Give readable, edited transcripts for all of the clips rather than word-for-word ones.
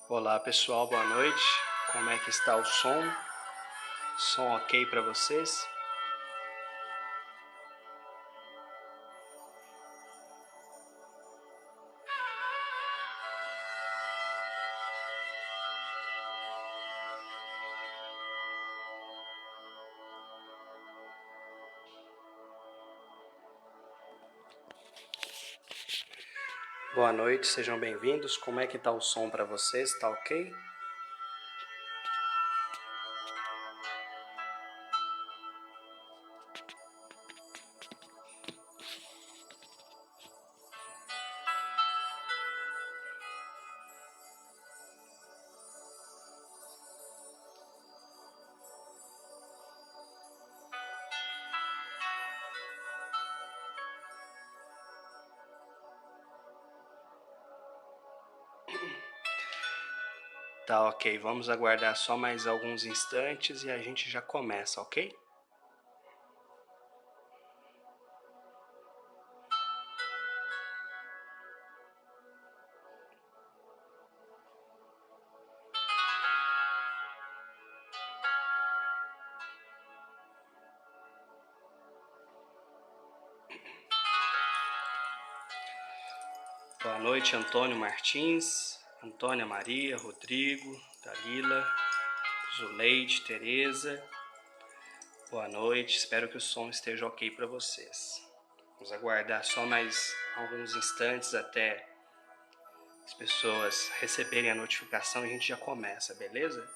Olá pessoal, boa noite. Como é que está o som? Som ok para vocês? Boa noite, sejam bem-vindos. Como é que está o som para vocês? Tá ok? Tá ok, vamos aguardar só mais alguns instantes e a gente já começa, ok? Boa noite, Antônio Martins, Antônia Maria, Rodrigo, Dalila, Zuleide, Tereza. Boa noite, espero que o som esteja ok para vocês. Vamos aguardar só mais alguns instantes até as pessoas receberem a notificação e a gente já começa, beleza?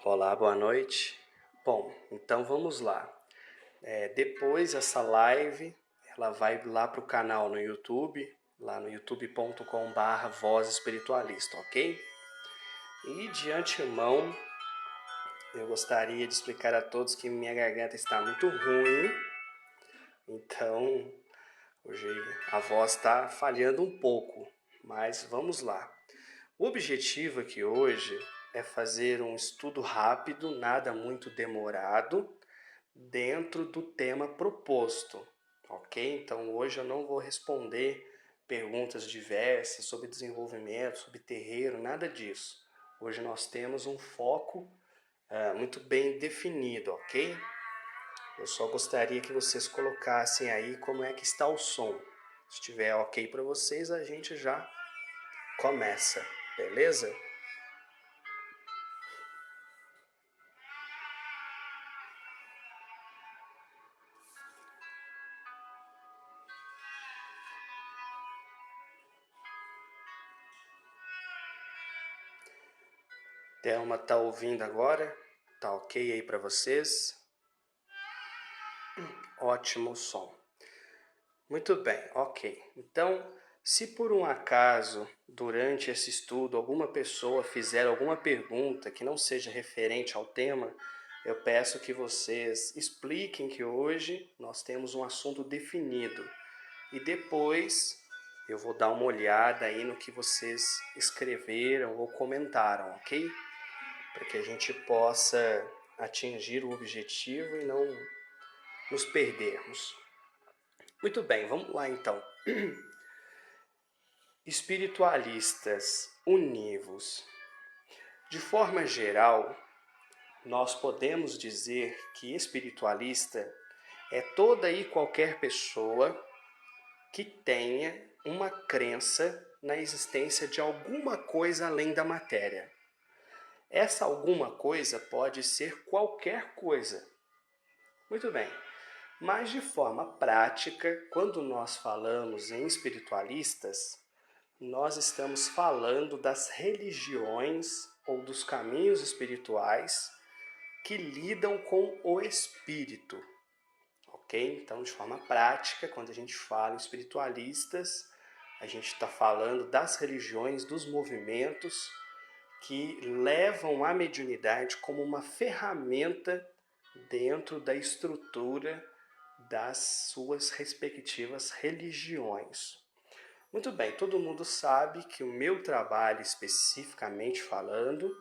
Olá, boa noite. Bom, então vamos lá. Depois essa live, ela vai lá para o canal no YouTube, lá no youtube.com/voz espiritualista, ok? E de antemão, eu gostaria de explicar a todos que minha garganta está muito ruim, então hoje a voz está falhando um pouco, mas vamos lá. O objetivo aqui hoje é fazer um estudo rápido, nada muito demorado, dentro do tema proposto, ok? Então hoje eu não vou responder perguntas diversas sobre desenvolvimento, sobre terreiro, nada disso. Hoje nós temos um foco muito bem definido, ok? Eu só gostaria que vocês colocassem aí como é que está o som. Se estiver ok para vocês, a gente já começa, beleza? Thelma tá ouvindo agora? Tá ok aí para vocês? Ótimo som. Muito bem, ok. Então, se por um acaso, durante esse estudo, alguma pessoa fizer alguma pergunta que não seja referente ao tema, eu peço que vocês expliquem que hoje nós temos um assunto definido. E depois eu vou dar uma olhada aí no que vocês escreveram ou comentaram, ok? Para que a gente possa atingir o objetivo e não nos perdermos. Muito bem, vamos lá então. Espiritualistas univos. De forma geral, nós podemos dizer que espiritualista é toda e qualquer pessoa que tenha uma crença na existência de alguma coisa além da matéria. Essa alguma coisa pode ser qualquer coisa. Muito bem. Mas de forma prática, quando nós falamos em espiritualistas, nós estamos falando das religiões ou dos caminhos espirituais que lidam com o espírito, ok? Então, de forma prática, quando a gente fala em espiritualistas, a gente está falando das religiões, dos movimentos que levam a mediunidade como uma ferramenta dentro da estrutura das suas respectivas religiões. Muito bem, todo mundo sabe que o meu trabalho, especificamente falando,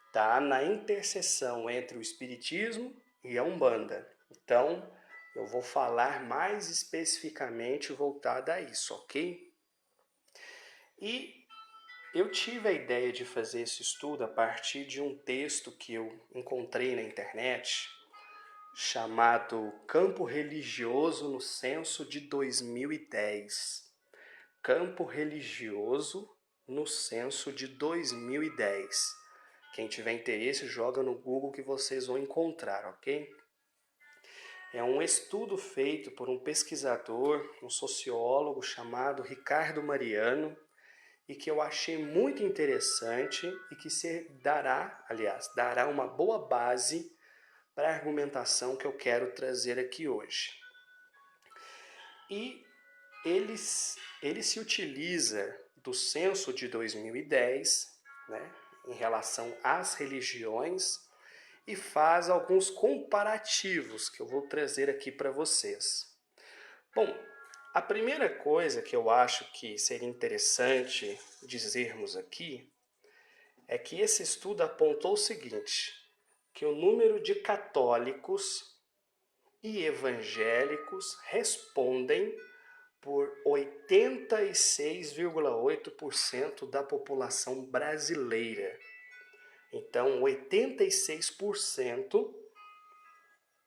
está na interseção entre o Espiritismo e a Umbanda. Então, eu vou falar mais especificamente voltada a isso, ok? E eu tive a ideia de fazer esse estudo a partir de um texto que eu encontrei na internet, chamado Campo Religioso no Censo de 2010. Campo Religioso no Censo de 2010. Quem tiver interesse, joga no Google que vocês vão encontrar, ok? É um estudo feito por um pesquisador, um sociólogo chamado Ricardo Mariano, e que eu achei muito interessante e que dará uma boa base para a argumentação que eu quero trazer aqui hoje. E ele se utiliza do censo de 2010, né, em relação às religiões, e faz alguns comparativos que eu vou trazer aqui para vocês. Bom, a primeira coisa que eu acho que seria interessante dizermos aqui é que esse estudo apontou o seguinte, que o número de católicos e evangélicos respondem por 86,8% da população brasileira. Então, 86%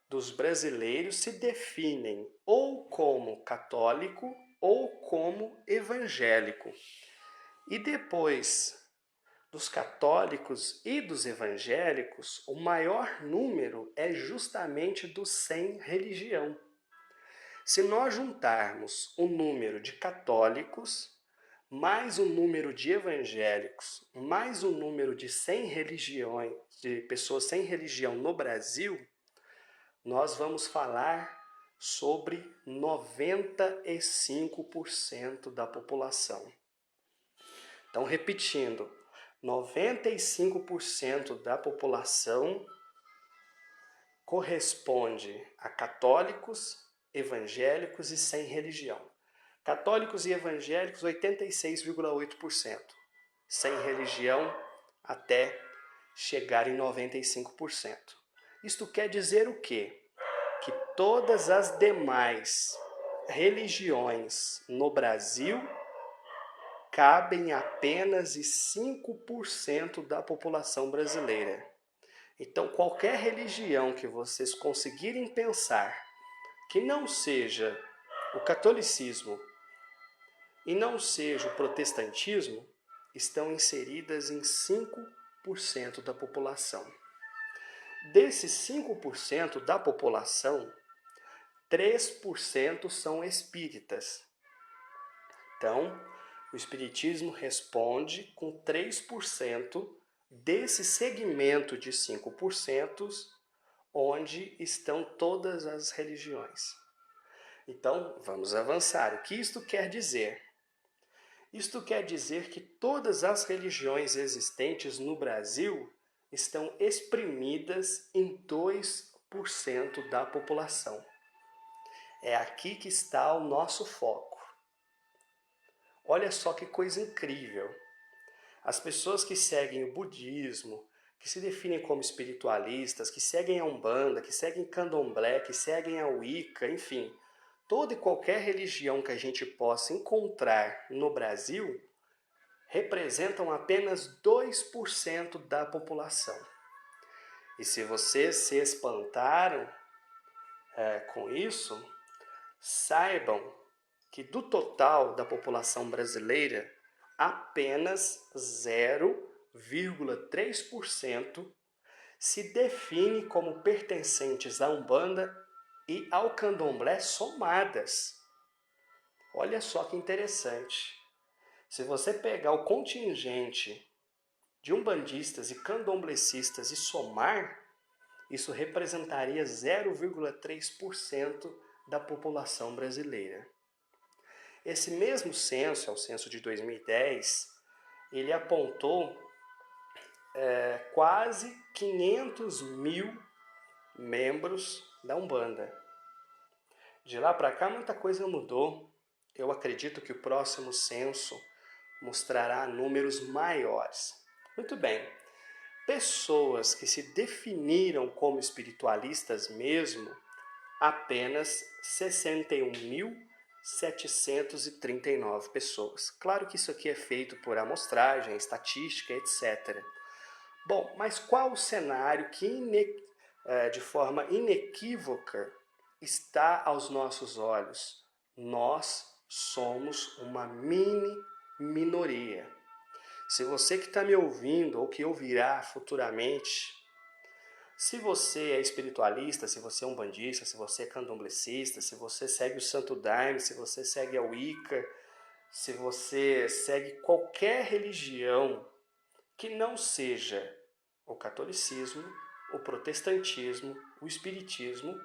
dos brasileiros se definem ou como católico ou como evangélico. E depois dos católicos e dos evangélicos, o maior número é justamente dos sem religião. Se nós juntarmos o número de católicos, mais o número de evangélicos, mais o número de de pessoas sem religião no Brasil, nós vamos falar sobre 95% da população. Então, repetindo, 95% da população corresponde a católicos, evangélicos e sem religião. Católicos e evangélicos, 86,8%. Sem religião, até chegar em 95%. Isto quer dizer o quê? Que todas as demais religiões no Brasil cabem apenas em 5% da população brasileira. Então, qualquer religião que vocês conseguirem pensar que não seja o catolicismo e não seja o protestantismo, estão inseridas em 5% da população. Desses 5% da população, 3% são espíritas. Então, o espiritismo responde com 3% desse segmento de 5%, onde estão todas as religiões. Então, vamos avançar. O que isto quer dizer? Isto quer dizer que todas as religiões existentes no Brasil estão exprimidas em 2% da população. É aqui que está o nosso foco. Olha só que coisa incrível. As pessoas que seguem o budismo, que se definem como espiritualistas, que seguem a Umbanda, que seguem Candomblé, que seguem a Wicca, enfim, toda e qualquer religião que a gente possa encontrar no Brasil, representam apenas 2% da população. E se vocês se espantaram com isso, saibam que do total da população brasileira, apenas 0,3% se define como pertencentes à Umbanda e ao Candomblé somadas. Olha só que interessante. Se você pegar o contingente de umbandistas e candomblecistas e somar, isso representaria 0,3% da população brasileira. Esse mesmo censo, é o censo de 2010, ele apontou quase 500 mil membros da Umbanda. De lá para cá, muita coisa mudou. Eu acredito que o próximo censo mostrará números maiores. Muito bem, pessoas que se definiram como espiritualistas mesmo, apenas 61.739 pessoas. Claro que isso aqui é feito por amostragem, estatística, etc. Bom, mas qual o cenário que de forma inequívoca está aos nossos olhos? Nós somos uma minoria. Se você que está me ouvindo ou que ouvirá futuramente, se você é espiritualista, se você é umbandista, se você é candomblecista, se você segue o Santo Daime, se você segue a Wicca, se você segue qualquer religião que não seja o catolicismo, o protestantismo, o espiritismo,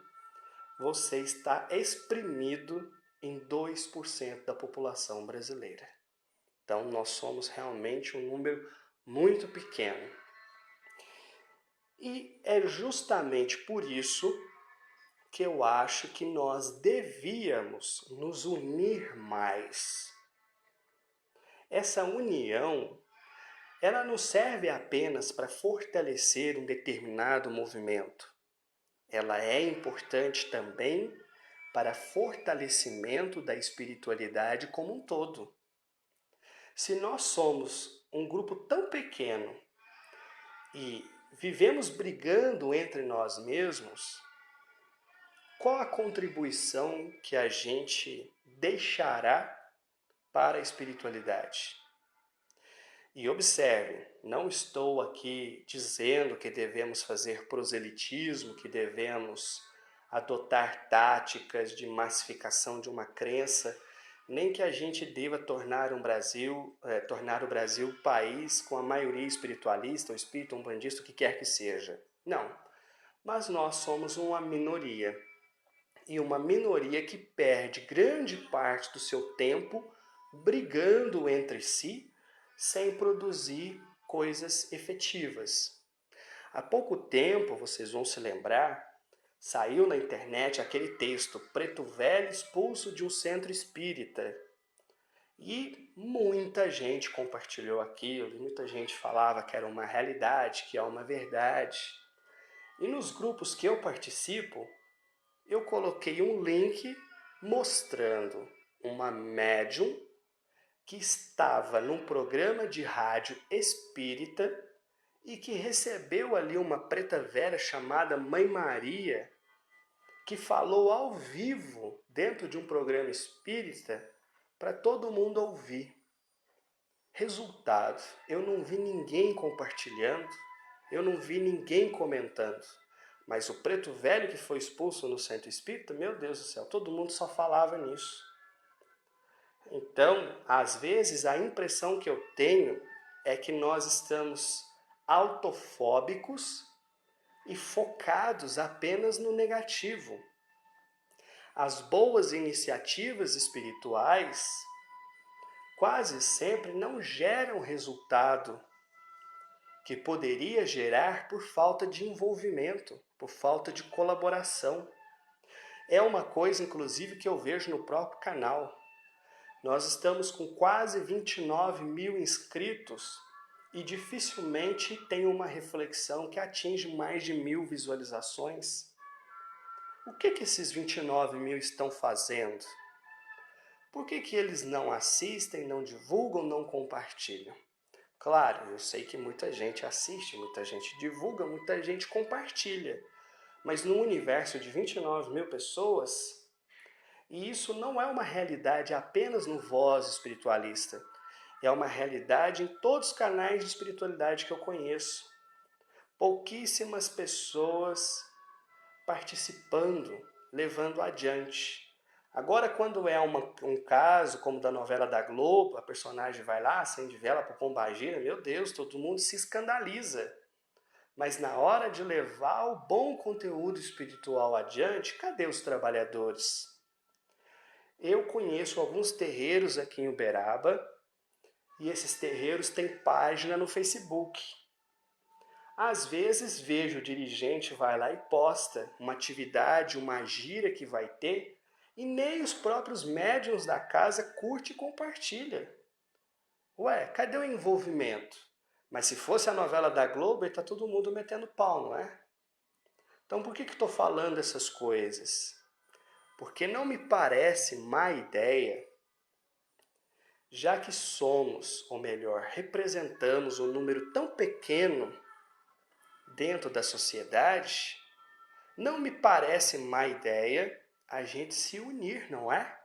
você está exprimido em 2% da população brasileira. Então, nós somos realmente um número muito pequeno. E é justamente por isso que eu acho que nós devíamos nos unir mais. Essa união, ela não serve apenas para fortalecer um determinado movimento. Ela é importante também para fortalecimento da espiritualidade como um todo. Se nós somos um grupo tão pequeno e vivemos brigando entre nós mesmos, qual a contribuição que a gente deixará para a espiritualidade? E observe, não estou aqui dizendo que devemos fazer proselitismo, que devemos adotar táticas de massificação de uma crença, nem que a gente deva tornar o Brasil país com a maioria espiritualista, ou espírita, umbandista, o que quer que seja. Não, mas nós somos uma minoria, e uma minoria que perde grande parte do seu tempo brigando entre si, sem produzir coisas efetivas. Há pouco tempo, vocês vão se lembrar, saiu na internet aquele texto, Preto Velho expulso de um centro espírita. E muita gente compartilhou aquilo, e muita gente falava que era uma realidade, que é uma verdade. E nos grupos que eu participo, eu coloquei um link mostrando uma médium que estava num programa de rádio espírita e que recebeu ali uma preta velha chamada Mãe Maria, que falou ao vivo dentro de um programa espírita para todo mundo ouvir. Resultado, eu não vi ninguém compartilhando, eu não vi ninguém comentando. Mas o preto velho que foi expulso no centro espírita, meu Deus do céu, todo mundo só falava nisso. Então, às vezes, a impressão que eu tenho é que nós estamos autofóbicos e focados apenas no negativo. As boas iniciativas espirituais quase sempre não geram resultado que poderia gerar por falta de envolvimento, por falta de colaboração. É uma coisa, inclusive, que eu vejo no próprio canal. Nós estamos com quase 29 mil inscritos e dificilmente tem uma reflexão que atinge mais de 1.000 visualizações. O que esses 29 mil estão fazendo? Por que eles não assistem, não divulgam, não compartilham? Claro, eu sei que muita gente assiste, muita gente divulga, muita gente compartilha. Mas no universo de 29 mil pessoas, e isso não é uma realidade apenas no Voz Espiritualista, é uma realidade em todos os canais de espiritualidade que eu conheço. Pouquíssimas pessoas participando, levando adiante. Agora, quando é um caso, como da novela da Globo, a personagem vai lá, acende vela para Pombagira, meu Deus, todo mundo se escandaliza. Mas na hora de levar o bom conteúdo espiritual adiante, cadê os trabalhadores? Eu conheço alguns terreiros aqui em Uberaba, e esses terreiros têm página no Facebook. Às vezes vejo o dirigente vai lá e posta uma atividade, uma gira que vai ter, e nem os próprios médiuns da casa curte e compartilha. Ué, cadê o envolvimento? Mas se fosse a novela da Globo, aí tá todo mundo metendo pau, não é? Então por que estou falando essas coisas? Porque não me parece má ideia, já que somos, ou melhor, representamos um número tão pequeno dentro da sociedade, não me parece má ideia a gente se unir, não é?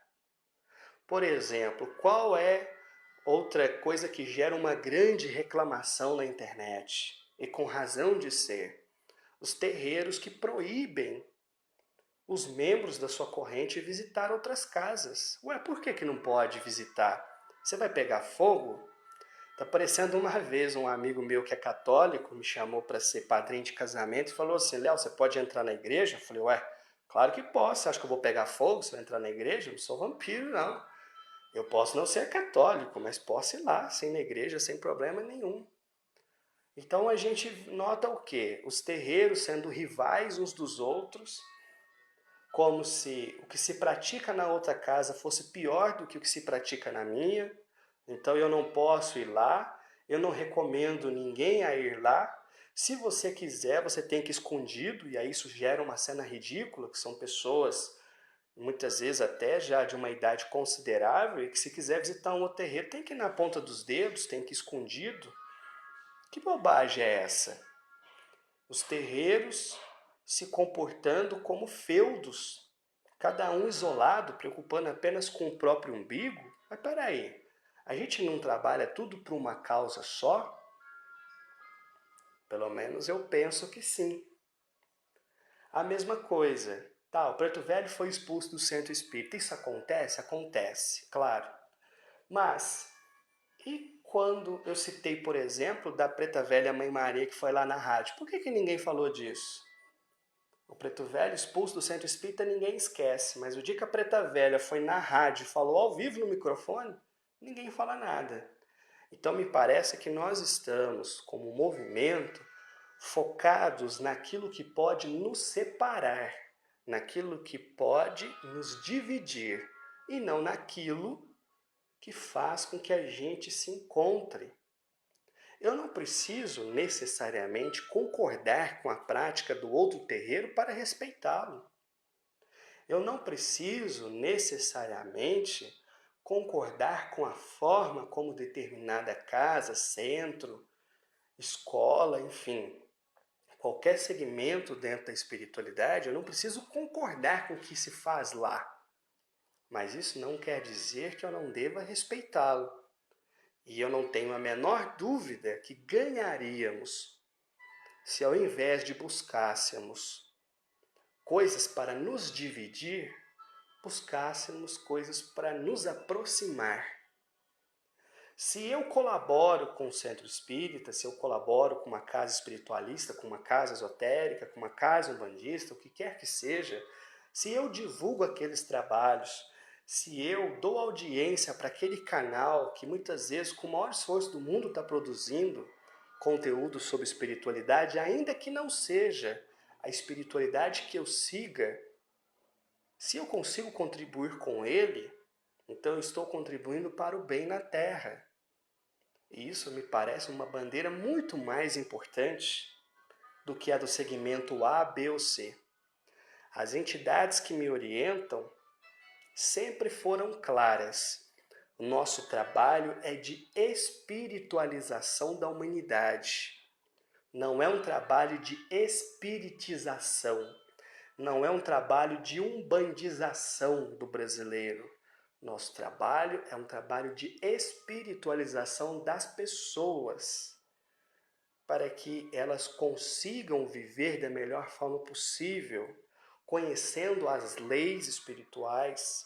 Por exemplo, qual é outra coisa que gera uma grande reclamação na internet? E com razão de ser. Os terreiros que proíbem os membros da sua corrente visitar outras casas. Ué, por que não pode visitar? Você vai pegar fogo? Tá parecendo uma vez um amigo meu que é católico me chamou para ser padrinho de casamento e falou assim: Léo, você pode entrar na igreja? Eu falei: ué, claro que posso. Você acha que eu vou pegar fogo se eu entrar na igreja? Eu não sou vampiro, não. Eu posso não ser católico, mas posso ir lá, sem ir na igreja, sem problema nenhum. Então a gente nota o quê? Os terreiros sendo rivais uns dos outros, como se o que se pratica na outra casa fosse pior do que o que se pratica na minha. Então eu não posso ir lá, eu não recomendo ninguém a ir lá. Se você quiser, você tem que ir escondido, e aí isso gera uma cena ridícula, que são pessoas, muitas vezes até já de uma idade considerável, e que se quiser visitar um outro terreiro, tem que ir na ponta dos dedos, tem que ir escondido. Que bobagem é essa? Os terreiros se comportando como feudos, cada um isolado, preocupando apenas com o próprio umbigo. Mas peraí, a gente não trabalha tudo por uma causa só? Pelo menos eu penso que sim. A mesma coisa. Tá, o Preto Velho foi expulso do centro espírita. Isso acontece? Acontece, claro. Mas, e quando eu citei, por exemplo, da Preta Velha Mãe Maria que foi lá na rádio? Por que ninguém falou disso? O Preto Velho expulso do centro espírita ninguém esquece, mas o dia que a Preta Velha foi na rádio e falou ao vivo no microfone, ninguém fala nada. Então me parece que nós estamos, como movimento, focados naquilo que pode nos separar, naquilo que pode nos dividir, e não naquilo que faz com que a gente se encontre. Eu não preciso necessariamente concordar com a prática do outro terreiro para respeitá-lo. Eu não preciso necessariamente concordar com a forma como determinada casa, centro, escola, enfim, qualquer segmento dentro da espiritualidade, eu não preciso concordar com o que se faz lá. Mas isso não quer dizer que eu não deva respeitá-lo. E eu não tenho a menor dúvida que ganharíamos se, ao invés de buscássemos coisas para nos dividir, buscássemos coisas para nos aproximar. Se eu colaboro com o centro espírita, se eu colaboro com uma casa espiritualista, com uma casa esotérica, com uma casa umbandista, o que quer que seja, se eu divulgo aqueles trabalhos, se eu dou audiência para aquele canal que muitas vezes, com o maior esforço do mundo, está produzindo conteúdo sobre espiritualidade, ainda que não seja a espiritualidade que eu siga, se eu consigo contribuir com ele, Então eu estou contribuindo para o bem na Terra. E isso me parece uma bandeira muito mais importante do que a do segmento A, B ou C. As entidades que me orientam sempre foram claras. O nosso trabalho é de espiritualização da humanidade. Não é um trabalho de espiritização. Não é um trabalho de umbandização do brasileiro. Nosso trabalho é um trabalho de espiritualização das pessoas, para que elas consigam viver da melhor forma possível, conhecendo as leis espirituais,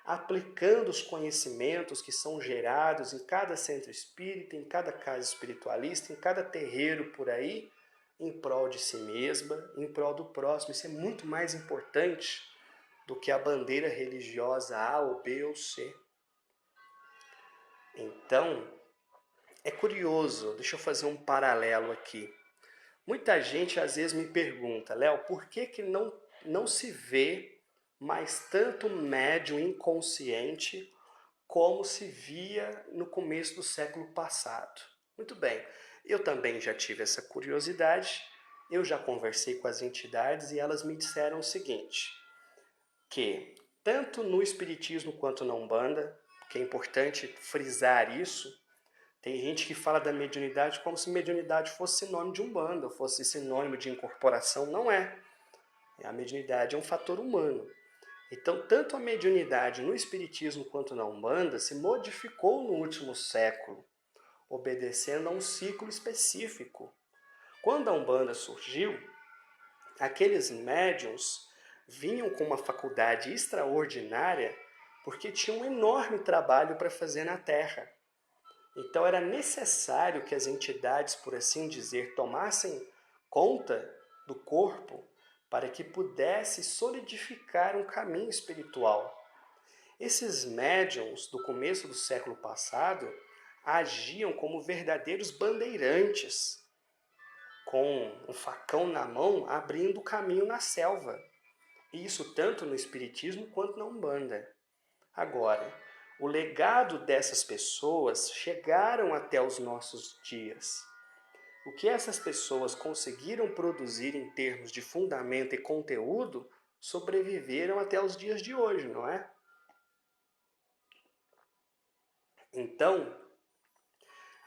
aplicando os conhecimentos que são gerados em cada centro espírita, em cada casa espiritualista, em cada terreiro por aí, em prol de si mesma, em prol do próximo. Isso é muito mais importante do que a bandeira religiosa A ou B ou C. Então, é curioso, deixa eu fazer um paralelo aqui. Muita gente às vezes me pergunta, Léo, por que não se vê mais tanto médium inconsciente como se via no começo do século passado? Muito bem, eu também já tive essa curiosidade, eu já conversei com as entidades e elas me disseram o seguinte, que tanto no Espiritismo quanto na Umbanda, que é importante frisar isso, tem gente que fala da mediunidade como se mediunidade fosse sinônimo de Umbanda, fosse sinônimo de incorporação. Não é. A mediunidade é um fator humano. Então, tanto a mediunidade no Espiritismo quanto na Umbanda se modificou no último século, obedecendo a um ciclo específico. Quando a Umbanda surgiu, aqueles médiuns vinham com uma faculdade extraordinária porque tinham um enorme trabalho para fazer na Terra. Então era necessário que as entidades, por assim dizer, tomassem conta do corpo para que pudesse solidificar um caminho espiritual. Esses médiuns do começo do século passado agiam como verdadeiros bandeirantes, com um facão na mão abrindo o caminho na selva. E isso tanto no Espiritismo quanto na Umbanda. Agora, o legado dessas pessoas chegaram até os nossos dias. O que essas pessoas conseguiram produzir em termos de fundamento e conteúdo sobreviveram até os dias de hoje, não é? Então,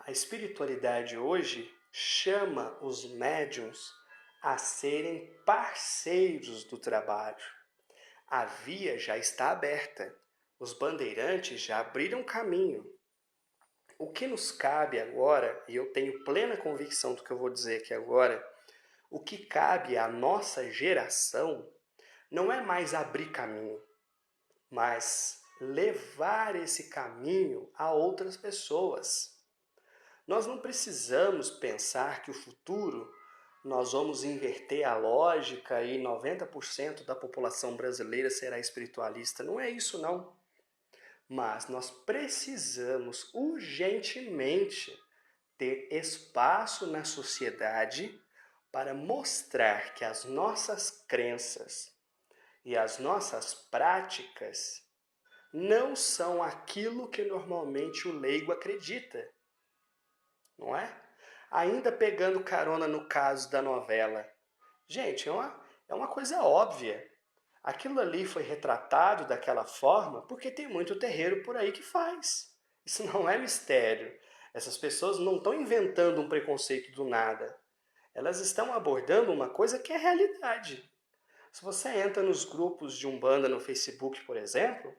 a espiritualidade hoje chama os médiuns a serem parceiros do trabalho. A via já está aberta. Os bandeirantes já abriram caminho. O que nos cabe agora, e eu tenho plena convicção do que eu vou dizer aqui agora, o que cabe à nossa geração não é mais abrir caminho, mas levar esse caminho a outras pessoas. Nós não precisamos pensar que o futuro nós vamos inverter a lógica e 90% da população brasileira será espiritualista. Não é isso, não. Mas nós precisamos urgentemente ter espaço na sociedade para mostrar que as nossas crenças e as nossas práticas não são aquilo que normalmente o leigo acredita, não é? Ainda pegando carona no caso da novela. Gente, é uma coisa óbvia. Aquilo ali foi retratado daquela forma porque tem muito terreiro por aí que faz. Isso não é mistério. Essas pessoas não estão inventando um preconceito do nada. Elas estão abordando uma coisa que é realidade. Se você entra nos grupos de Umbanda no Facebook, por exemplo,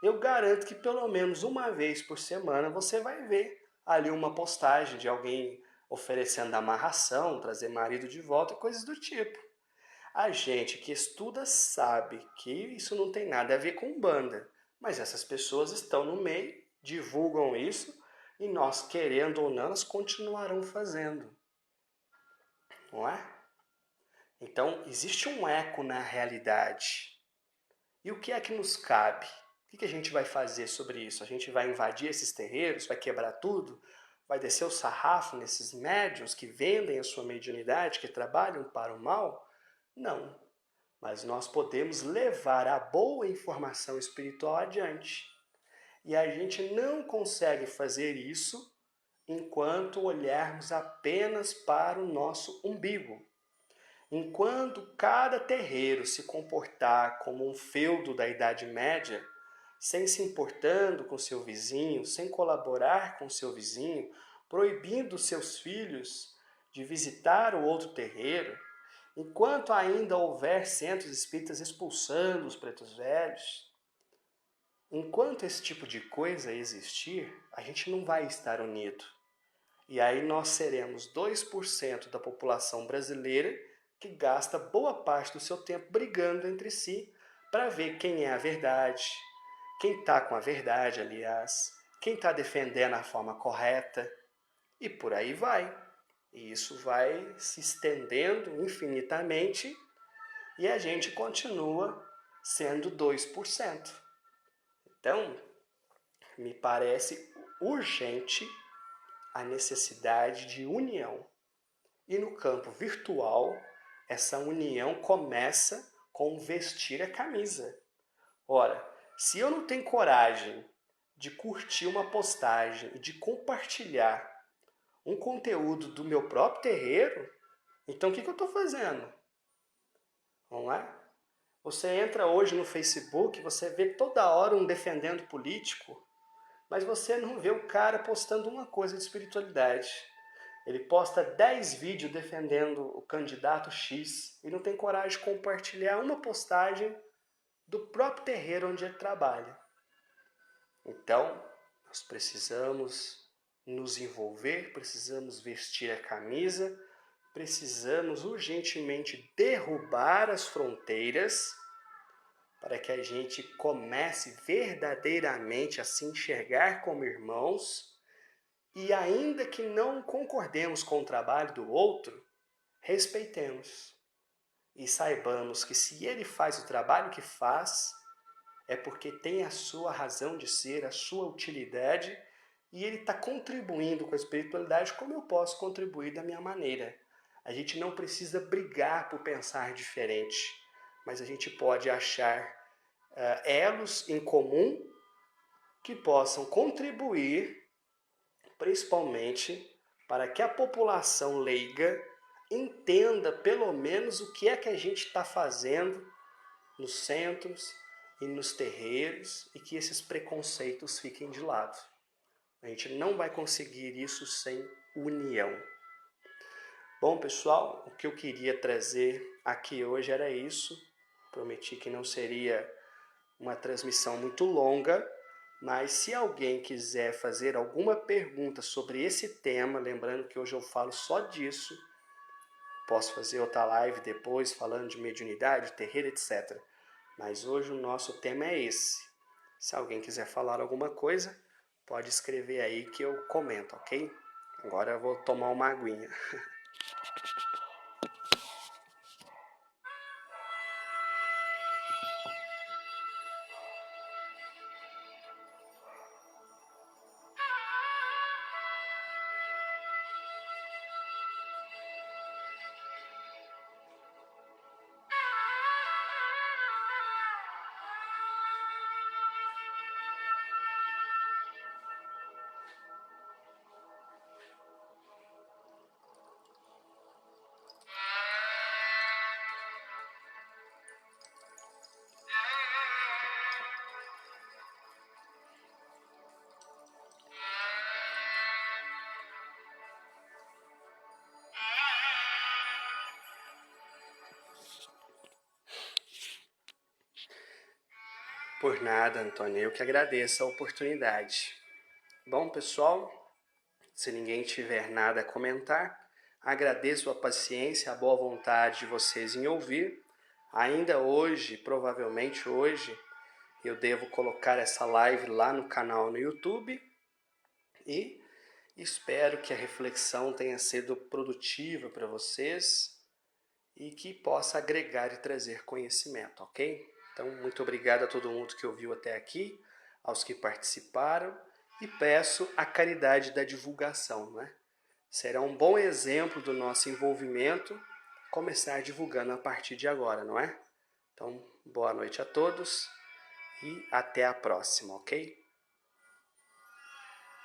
eu garanto que pelo menos uma vez por semana você vai ver ali uma postagem de alguém oferecendo amarração, trazer marido de volta e coisas do tipo. A gente que estuda sabe que isso não tem nada a ver com Umbanda, mas essas pessoas estão no meio, divulgam isso e nós, querendo ou não, elas continuarão fazendo. Não é? Então, existe um eco na realidade. E o que é que nos cabe? O que a gente vai fazer sobre isso? A gente vai invadir esses terreiros, vai quebrar tudo? Vai descer o sarrafo nesses médiuns que vendem a sua mediunidade, que trabalham para o mal? Não. Mas nós podemos levar a boa informação espiritual adiante. E a gente não consegue fazer isso enquanto olharmos apenas para o nosso umbigo. Enquanto cada terreiro se comportar como um feudo da Idade Média, sem se importando com seu vizinho, sem colaborar com seu vizinho, proibindo seus filhos de visitar o outro terreiro, enquanto ainda houver centros espíritas expulsando os pretos velhos, enquanto esse tipo de coisa existir, a gente não vai estar unido. E aí nós seremos 2% da população brasileira que gasta boa parte do seu tempo brigando entre si para ver quem é a verdade, quem está com a verdade, aliás, quem está defendendo a forma correta, e por aí vai. E isso vai se estendendo infinitamente e a gente continua sendo 2%. Então, me parece urgente a necessidade de união. E no campo virtual, essa união começa com vestir a camisa. Ora, se eu não tenho coragem de curtir uma postagem e de compartilhar um conteúdo do meu próprio terreiro, então o que eu estou fazendo? Vamos lá? Você entra hoje no Facebook, você vê toda hora um defendendo político, mas você não vê o cara postando uma coisa de espiritualidade. Ele posta 10 vídeos defendendo o candidato X e não tem coragem de compartilhar uma postagem do próprio terreiro onde ele trabalha. Então, nós precisamos nos envolver, precisamos vestir a camisa, precisamos urgentemente derrubar as fronteiras para que a gente comece verdadeiramente a se enxergar como irmãos e, ainda que não concordemos com o trabalho do outro, respeitemos e saibamos que se ele faz o trabalho que faz, é porque tem a sua razão de ser, a sua utilidade, e ele está contribuindo com a espiritualidade como eu posso contribuir da minha maneira. A gente não precisa brigar por pensar diferente, mas a gente pode achar elos em comum que possam contribuir, principalmente para que a população leiga entenda pelo menos o que é que a gente está fazendo nos centros e nos terreiros e que esses preconceitos fiquem de lado. A gente não vai conseguir isso sem união. Bom, pessoal, o que eu queria trazer aqui hoje era isso. Prometi que não seria uma transmissão muito longa, mas se alguém quiser fazer alguma pergunta sobre esse tema, lembrando que hoje eu falo só disso, posso fazer outra live depois falando de mediunidade, terreiro, etc. Mas hoje o nosso tema é esse. Se alguém quiser falar alguma coisa, pode escrever aí que eu comento, ok? Agora eu vou tomar uma aguinha. Por nada, Antônio, eu que agradeço a oportunidade. Bom, pessoal, se ninguém tiver nada a comentar, agradeço a paciência, a boa vontade de vocês em ouvir. Ainda hoje, provavelmente hoje, eu devo colocar essa live lá no canal no YouTube e espero que a reflexão tenha sido produtiva para vocês e que possa agregar e trazer conhecimento, ok? Então, muito obrigado a todo mundo que ouviu até aqui, aos que participaram, e peço a caridade da divulgação, né? Será um bom exemplo do nosso envolvimento começar divulgando a partir de agora, não é? Então, boa noite a todos e até a próxima, ok?